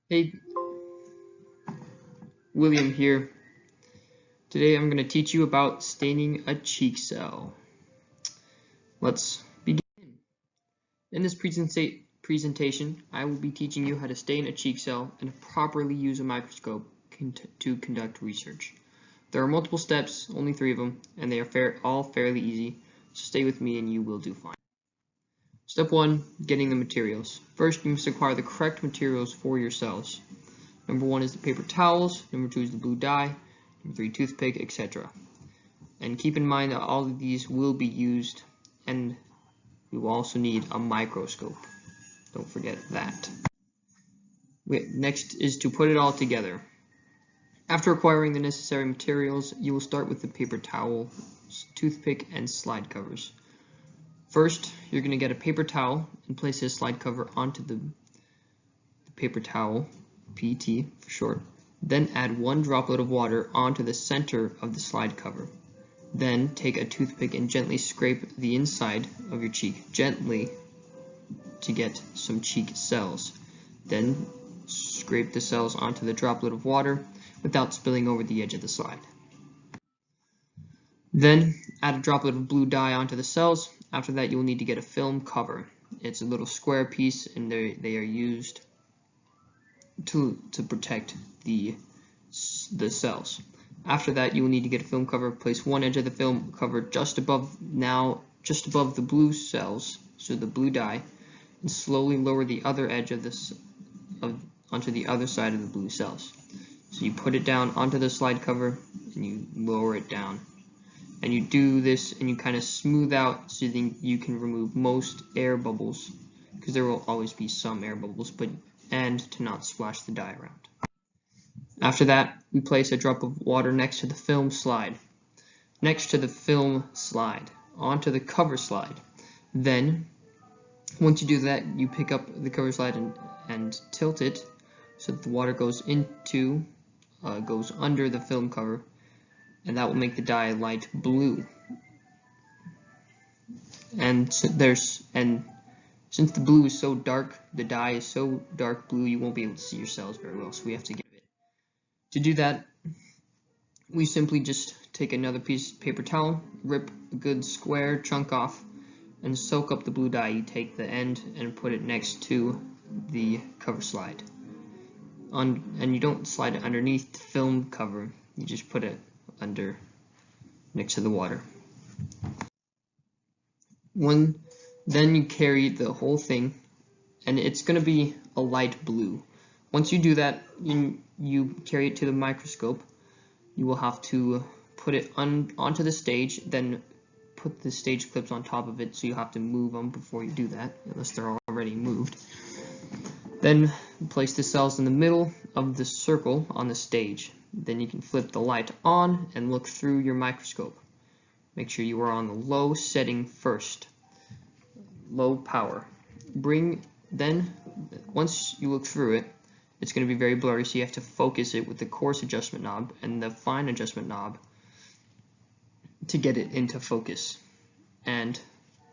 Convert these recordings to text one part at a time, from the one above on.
Hey, William here. Today I'm going to teach you about staining a cheek cell. Let's begin. In this presentation, I will be teaching you how to stain a cheek cell and properly use a microscope to conduct research. There are multiple steps, only 3 of them, and they are all fairly easy, so stay with me and you will do fine. Step 1, getting the materials. First, you must acquire the correct materials for your cells. Number 1 is the paper towels, number 2 is the blue dye, number 3 toothpick, etc. And keep in mind that all of these will be used, and we will also need a microscope. Don't forget that. Next is to put it all together. After acquiring the necessary materials, you will start with the paper towel, toothpick, and slide covers. First, you're going to get a paper towel and place a slide cover onto the paper towel, PET for short. Then add 1 droplet of water onto the center of the slide cover. Then take a toothpick and gently scrape the inside of your cheek, gently, to get some cheek cells. Then scrape the cells onto the droplet of water without spilling over the edge of the slide. Then add a droplet of blue dye onto the cells. After that, you will need to get a film cover. It's a little square piece, and they are used to protect the cells. After that, you will need to get a film cover. Place one edge of the film cover just above the blue cells, so the blue dye, and slowly lower the other edge of this onto the other side of the blue cells. So you put it down onto the slide cover and you lower it down. And you do this and you kind of smooth out so that you can remove most air bubbles, because there will always be some air bubbles, and to not splash the dye around. After that, we place a drop of water next to the film slide, onto the cover slide. Then, once you do that, you pick up the cover slide and tilt it so that the water goes under the film cover, and that will make the dye light blue. And since the blue is so dark, the dye is so dark blue, you won't be able to see your cells very well, so we have to get it. To do that, we simply just take another piece of paper towel, rip a good square chunk off, and soak up the blue dye. You take the end and put it next to the cover slide. And you don't slide it underneath the film cover, you just put it next to the water. Then you carry the whole thing, and it's going to be a light blue. Once you do that, you carry it to the microscope. You will have to put it onto the stage, then put the stage clips on top of it, so you have to move them before you do that, unless they're already moved. Then place the cells in the middle of the circle on the stage. Then you can flip the light on and look through your microscope. Make sure you are on the low setting first, low power. Then once you look through it, it's going to be very blurry, so you have to focus it with the coarse adjustment knob and the fine adjustment knob to get it into focus. And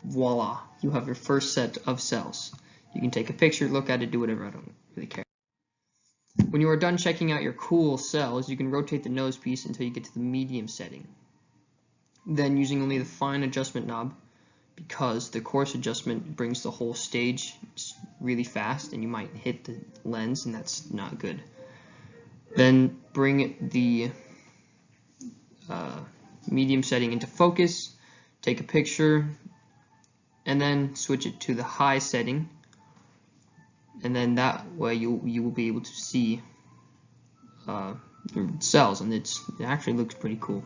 voila, you have your first set of cells. You can take a picture, look at it, do whatever, I don't really care. When you are done checking out your cool cells, you can rotate the nose piece until you get to the medium setting. Then, using only the fine adjustment knob, because the coarse adjustment brings the whole stage really fast and you might hit the lens, and that's not good. Then bring the medium setting into focus, take a picture, and then switch it to the high setting, and then that way you will be able to see cells, and it actually looks pretty cool.